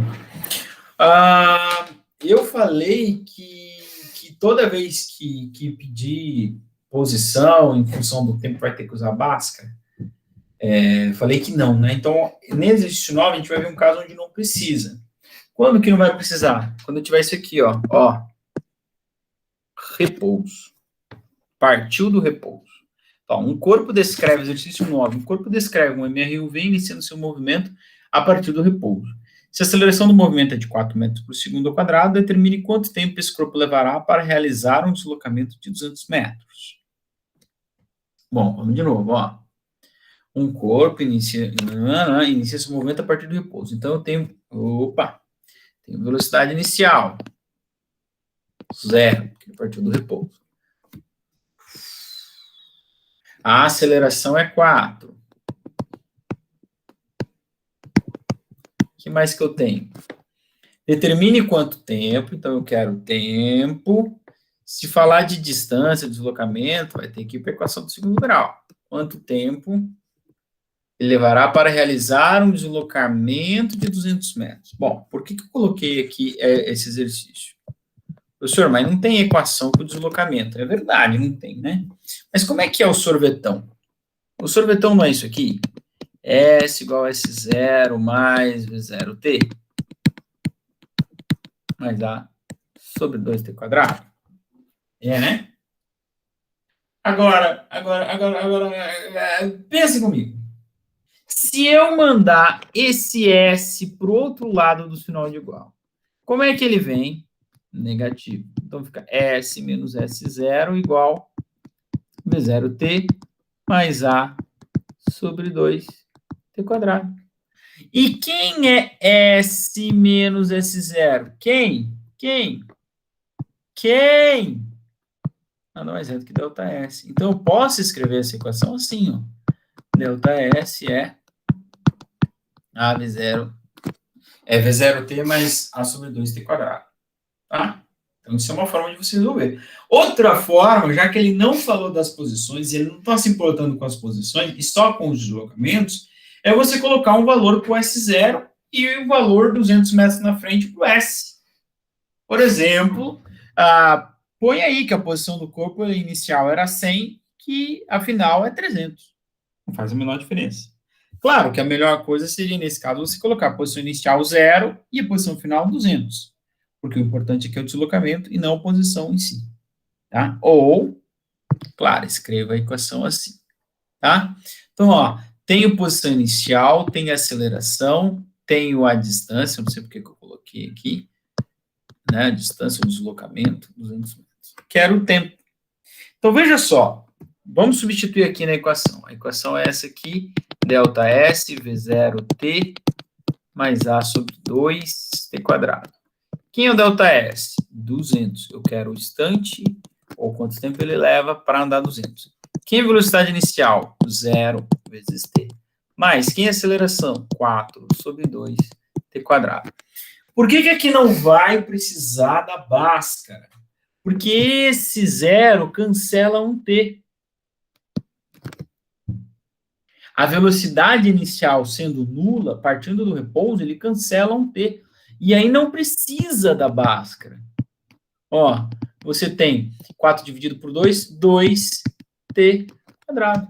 Eu falei que toda vez que pedir posição em função do tempo vai ter que usar Bhaskara. Falei que não, né? Então, nesse exercício 9, a gente vai ver um caso onde não precisa. Quando que não vai precisar? Quando tiver isso aqui, ó. Repouso. Partiu do repouso. Então, um corpo descreve, exercício 9, um corpo descreve um MRUV iniciando seu movimento a partir do repouso. Se a aceleração do movimento é de 4 metros por segundo ao quadrado, determine quanto tempo esse corpo levará para realizar um deslocamento de 200 metros. Bom, vamos de novo, ó. Um corpo inicia seu movimento a partir do repouso. Então, eu tenho, tenho velocidade inicial, 0, porque partiu do repouso. A aceleração é 4. O que mais que eu tenho? Determine quanto tempo, então eu quero tempo. Se falar de distância, deslocamento, vai ter que ir para a equação do segundo grau. Quanto tempo ele levará para realizar um deslocamento de 200 metros? Bom, por que eu coloquei aqui esse exercício? Professor, mas não tem equação para o deslocamento. É verdade, não tem, né? Mas como é que é o sorvetão? O sorvetão não é isso aqui? S igual a S0 mais V0T mais A sobre 2T quadrado. Né? Agora, pense comigo. Se eu mandar esse S para o outro lado do sinal de igual, como é que ele vem? Negativo. Então, fica S menos S0 igual V0T mais A sobre 2 t quadrado. E quem é S menos S0? Quem? Nada mais é do que ΔS. Então, eu posso escrever essa equação assim, ó. ΔS é A V0, é V0T mais A sobre 2T quadrado. Tá? Então, isso é uma forma de você resolver. Outra forma, já que ele não falou das posições, ele não está se importando com as posições, e só com os deslocamentos, é você colocar um valor para o S0 e o valor 200 metros na frente para o S. Por exemplo, põe aí que a posição do corpo inicial era 100, que a final é 300. Não faz a menor diferença. Claro que a melhor coisa seria, nesse caso, você colocar a posição inicial 0 e a posição final 200. Porque o importante aqui é o deslocamento e não a posição em si. Tá? Ou, claro, escreva a equação assim. Tá? Então, ó, tenho posição inicial, tenho aceleração, tenho a distância, não sei porque que eu coloquei aqui, né? A distância, o deslocamento, 200 metros. Quero o tempo. Então, veja só, vamos substituir aqui na equação. A equação é essa aqui, ΔS V0T mais A sobre 2T quadrado. Quem é o ΔS? 200. Eu quero o instante, ou quanto tempo ele leva para andar 200. Quem é a velocidade inicial? 0 vezes t. Mais, quem é a aceleração? 4 sobre 2t quadrado. Por que aqui não vai precisar da Bhaskara? Porque esse 0 cancela um t. A velocidade inicial sendo nula, partindo do repouso, ele cancela um t. E aí não precisa da Bhaskara. Ó, você tem 4 dividido por 2, 2t quadrado.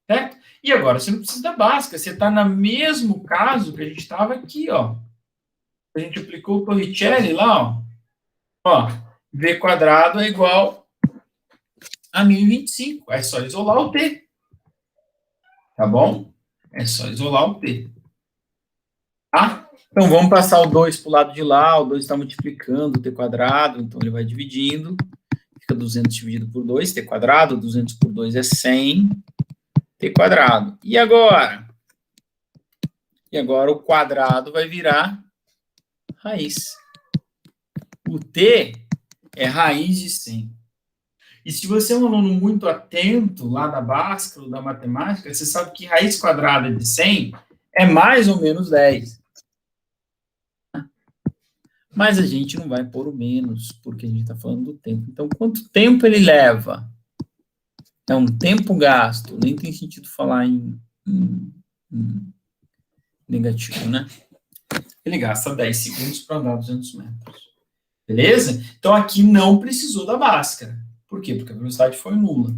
Certo? E agora, você não precisa da Bhaskara, você está no mesmo caso que a gente estava aqui, ó. A gente aplicou o Torricelli lá, ó. V quadrado é igual a 1025. É só isolar o t. Tá bom? É só isolar o t. Tá? Então, vamos passar o 2 para o lado de lá, o 2 está multiplicando o t quadrado, então ele vai dividindo, fica 200 dividido por 2, t quadrado, 200 por 2 é 100, t quadrado. E agora? E agora o quadrado vai virar raiz. O t é raiz de 100. E se você é um aluno muito atento lá da Bhaskara, da matemática, você sabe que raiz quadrada de 100 é mais ou menos 10. Mas a gente não vai pôr o menos, porque a gente está falando do tempo. Então, quanto tempo ele leva? É um tempo gasto. Nem tem sentido falar em negativo, né? Ele gasta 10 segundos para andar 200 metros. Beleza? Então, aqui não precisou da Bhaskara. Por quê? Porque a velocidade foi nula.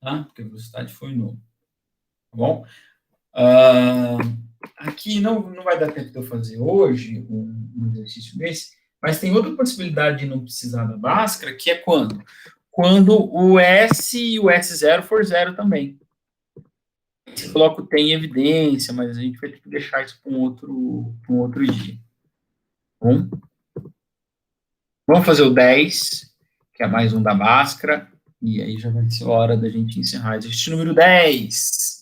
Tá? Porque a velocidade foi nula. Tá bom? Aqui não vai dar tempo de eu fazer hoje um exercício desse, mas tem outra possibilidade de não precisar da Bhaskara, que é quando? Quando o S e o S0 for zero também. Você coloca o T em evidência, mas a gente vai ter que deixar isso para um outro dia. Bom? Vamos fazer o 10, que é mais um da Bhaskara, e aí já vai ser hora da gente encerrar. Exercício número 10.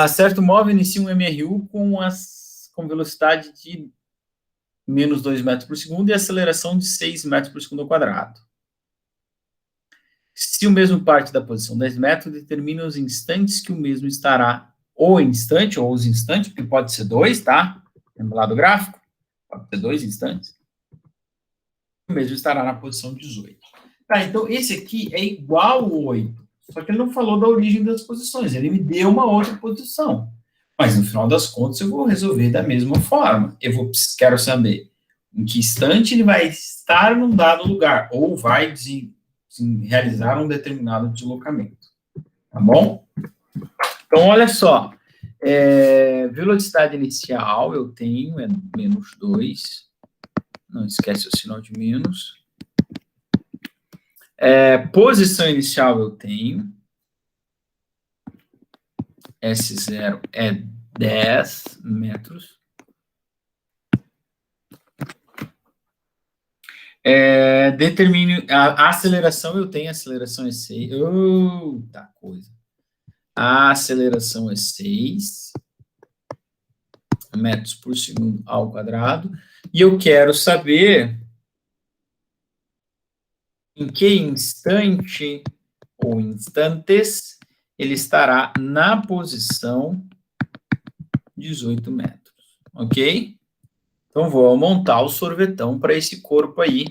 Certo móvel inicia um MRU com velocidade de menos 2 metros por segundo e aceleração de 6 metros por segundo ao quadrado. Se o mesmo parte da posição 10 metros, determina os instantes que o mesmo estará, ou instante, ou os instantes, porque pode ser 2, tá? Lembra lá do gráfico? Pode ser 2 instantes. O mesmo estará na posição 18. Tá, então esse aqui é igual ao 8. Só que ele não falou da origem das posições, ele me deu uma outra posição. Mas no final das contas eu vou resolver da mesma forma. Quero saber em que instante ele vai estar num dado lugar, ou vai realizar um determinado deslocamento. Tá bom? Então, olha só. Velocidade inicial eu tenho, é menos 2. Não esquece o sinal de menos. Posição inicial eu tenho. S0 é 10 metros. Determine a aceleração, eu tenho aceleração é 6. Tá coisa. A aceleração é 6 metros por segundo ao quadrado. E eu quero saber em que instante ou instantes ele estará na posição 18 metros. Ok? Então, vou montar o sorvetão para esse corpo aí.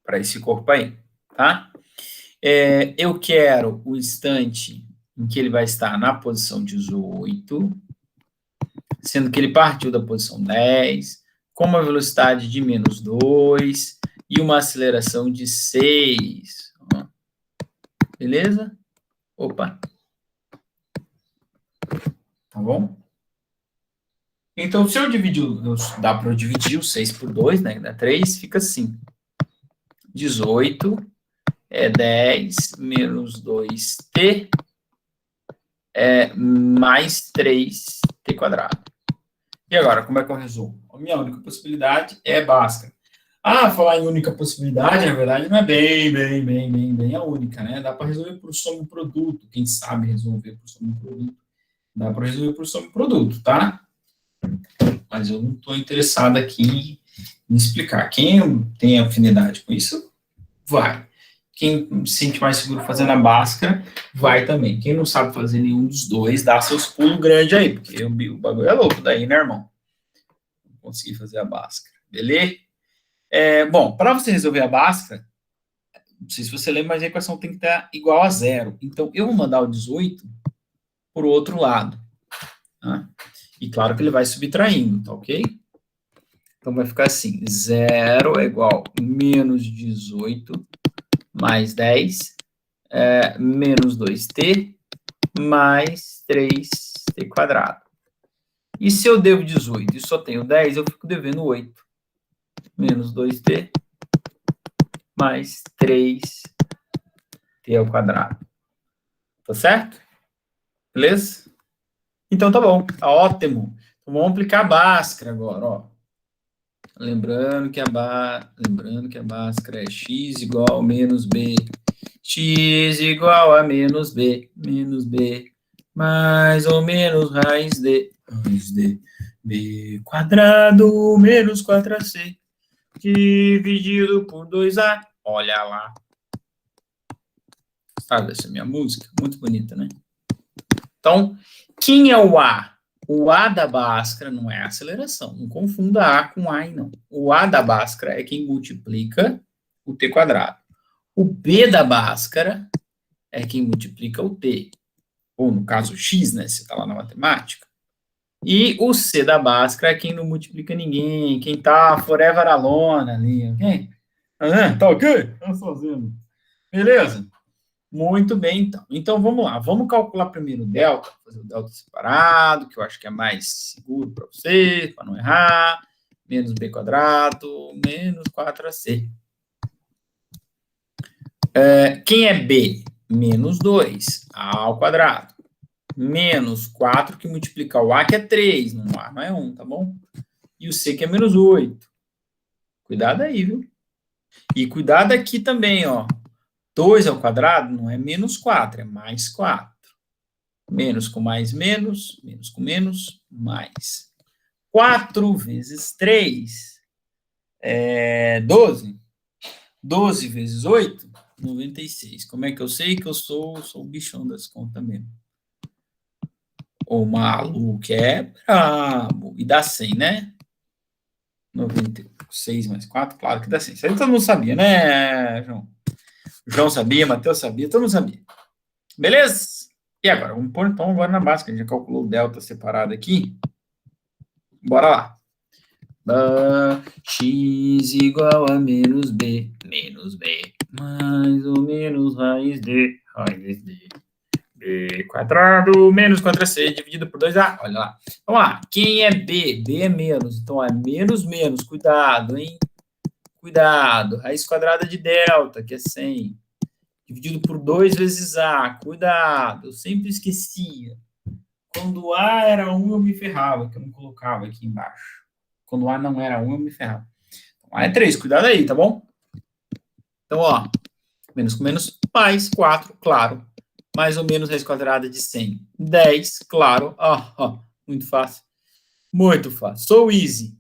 Para esse corpo aí, tá? Eu quero o instante em que ele vai estar na posição 18, sendo que ele partiu da posição 10, com uma velocidade de menos 2 e uma aceleração de 6. Beleza? Opa. Tá bom? Então, se eu dividir, dá para eu dividir o 6 por 2, né? Dá 3, fica assim. 18 é 10 menos 2t mais 3t quadrado. E agora, como é que eu resolvo? A minha única possibilidade é Bhaskara. Falar em única possibilidade, na verdade, não é bem a única, né? Dá para resolver por soma e produto. Quem sabe resolver por soma e produto. Dá para resolver por soma e produto, tá? Mas eu não estou interessado aqui em explicar. Quem tem afinidade com isso, vai. Quem se sente mais seguro fazendo a Bhaskara, vai também. Quem não sabe fazer nenhum dos dois, dá seus pulos grandes aí, porque o bagulho é louco daí, né, irmão? Não consegui fazer a Bhaskara, beleza? Bom, para você resolver a Bhaskara, não sei se você lembra, mas a equação tem que estar igual a zero. Então, eu vou mandar o 18 para o outro lado. Tá? E claro que ele vai subtraindo, tá ok? Então, vai ficar assim, 0 é igual a menos 18 mais 10, menos 2t, mais 3t quadrado. E se eu devo 18 e só tenho 10, eu fico devendo 8. Menos 2t, mais 3t ao quadrado. Tá certo? Beleza? Então tá bom, tá ótimo. Então vamos aplicar a Bhaskara agora, ó. Lembrando que a Bhaskara é x igual a menos b. X igual a menos b, mais ou menos raiz de b quadrado menos 4ac, dividido por 2a. Olha lá. Sabe essa minha música? Muito bonita, né? Então, quem é o A? O A da Bhaskara não é a aceleração. Não confunda A com A, não. O A da Bhaskara é quem multiplica o t quadrado. O B da Bhaskara é quem multiplica o t. Ou, no caso, o x, né? Se está lá na matemática. E o C da Bhaskara é quem não multiplica ninguém. Quem tá forever alone ali, ok? Tá ok? Tá fazendo. Beleza? Muito bem, então. Então, vamos lá. Vamos calcular primeiro o delta, fazer o delta separado, que eu acho que é mais seguro para você, para não errar. Menos b quadrado, menos 4ac. Quem é b? Menos 2, a ao quadrado. Menos 4, que multiplica o a, que é 3. No a não é 1, tá bom? E o c, que é menos 8. Cuidado aí, viu? E cuidado aqui também, ó. 2 ao quadrado não é menos 4, é mais 4. Menos com mais, menos com menos, mais. 4 vezes 3 é 12. 12 vezes 8, 96. Como é que eu sei que eu sou o bichão das contas mesmo? O maluco é brabo. E dá 100, né? 96 mais 4, claro que dá 100. Isso aí todo mundo sabia, né, João? O João sabia, Matheus sabia, todo mundo sabia. Beleza? E agora? Vamos pôr então agora na Bhaskara. A gente já calculou o delta separado aqui. Bora lá. X igual a menos b, mais ou menos raiz de b quadrado menos 4ac dividido por 2a. Olha lá. Vamos lá. Quem é b? B é menos. Então, é menos, menos. Cuidado, hein? Cuidado. Raiz quadrada de delta, que é 100. Dividido por 2 vezes a. Cuidado. Eu sempre esquecia. Quando a era 1, eu me ferrava, que eu não colocava aqui embaixo. Quando A não era 1, eu me ferrava. A é 3, cuidado aí, tá bom? Então, ó, menos com menos, mais 4, claro. Mais ou menos raiz quadrada de 100. 10, claro. Ó, muito fácil. Muito fácil. So easy.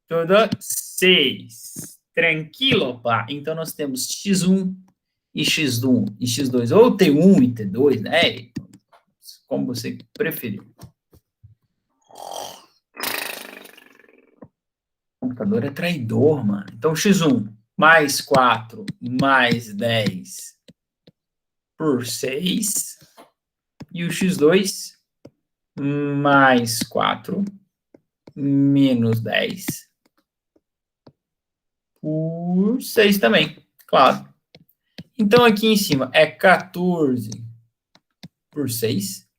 Tudo 6. Tranquilo, pá. Então, nós temos x1 e x1 e x2. Ou t1 e t2, né? Como você preferir. O computador é traidor, mano. Então, x1 mais 4 mais 10 por 6. E o x2 mais 4 menos 10 por 6 também, claro. Então, aqui em cima é 14 por 6.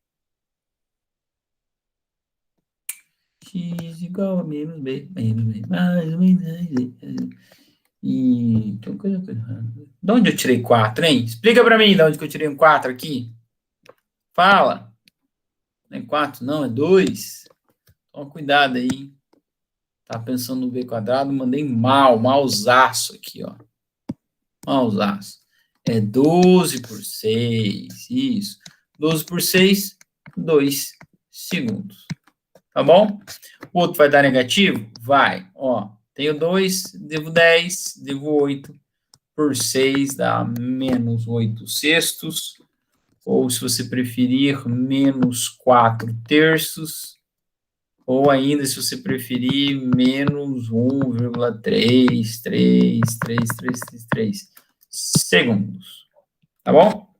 X igual a menos B, mais ou menos. E então, de onde eu tirei 4, hein? Explica para mim de onde que eu tirei um 4 aqui. Fala. Não é 4, não, é 2. Toma cuidado aí. Tá pensando no B quadrado, mandei malzaço aqui, ó. Malzaço. É 12 por 6, isso. 12 por 6, 2 segundos. Tá bom? O outro vai dar negativo? Vai. Ó, tenho 2, devo 10, devo 8. Por 6 dá menos 8 sextos. Ou, se você preferir, menos 4 terços. Ou ainda, se você preferir, menos 1,33333 segundos. Tá bom?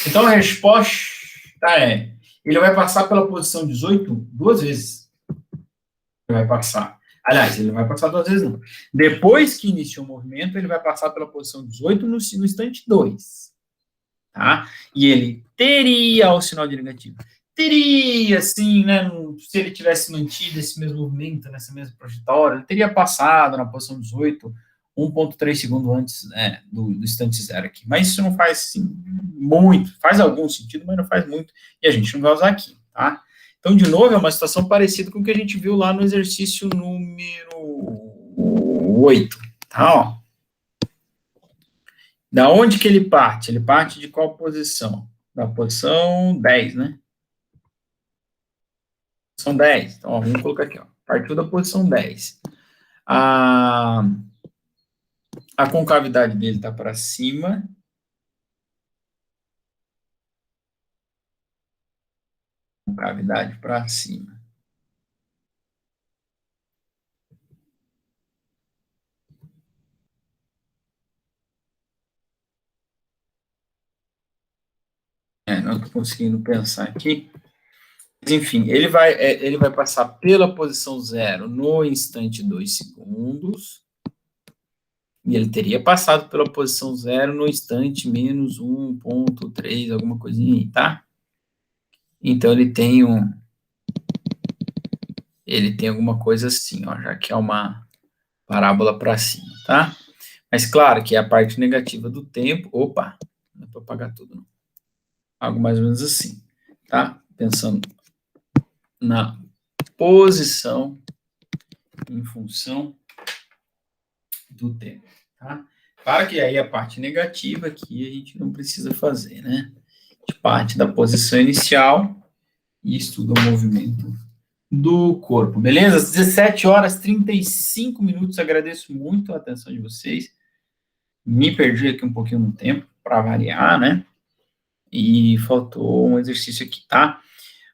Então, a resposta é... Ele vai passar pela posição 18 duas vezes. Ele vai passar. Aliás, ele não vai passar duas vezes, não. Depois que iniciou o movimento, ele vai passar pela posição 18 no instante 2. Tá? E ele teria o sinal de negativo. Teria, sim, né? Se ele tivesse mantido esse mesmo movimento, nessa mesma trajetória, ele teria passado na posição 18, 1,3 segundos antes, né, do instante zero aqui. Mas isso não faz assim, muito, faz algum sentido, mas não faz muito, e a gente não vai usar aqui, tá? Então, de novo, é uma situação parecida com o que a gente viu lá no exercício número 8, tá? Ó. Da onde que ele parte? Ele parte de qual posição? Da posição 10, né? São 10. Então, ó, vamos colocar aqui, ó. Partiu da posição 10. A concavidade dele está para cima. Concavidade para cima. Não estou conseguindo pensar aqui. Mas, enfim, ele vai passar pela posição 0 no instante 2 segundos. E ele teria passado pela posição 0 no instante menos 1,3, alguma coisinha aí, tá? Então, ele tem alguma coisa assim, ó, já que é uma parábola para cima, tá? Mas, claro, que é a parte negativa do tempo. Opa, não é para apagar tudo, não. Algo mais ou menos assim, tá? Pensando na posição em função do tempo, tá? Claro que aí a parte negativa aqui a gente não precisa fazer, né? A gente parte da posição inicial e estuda o movimento do corpo, beleza? Às 17 horas 35 minutos, agradeço muito a atenção de vocês. Me perdi aqui um pouquinho no tempo, para variar, né? E faltou um exercício aqui, tá?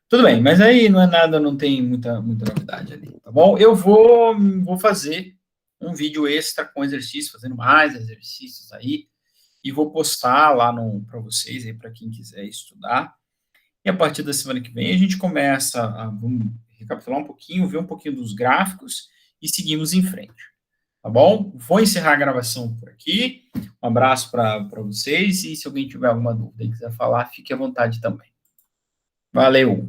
Tudo bem, mas aí não é nada, não tem muita novidade ali, tá bom? Eu vou fazer um vídeo extra com exercício, fazendo mais exercícios aí, e vou postar lá para vocês, aí para quem quiser estudar. E a partir da semana que vem a gente começa vamos recapitular um pouquinho, ver um pouquinho dos gráficos e seguimos em frente, tá bom? Vou encerrar a gravação por aqui. Um abraço para vocês e se alguém tiver alguma dúvida e quiser falar, fique à vontade também. Valeu!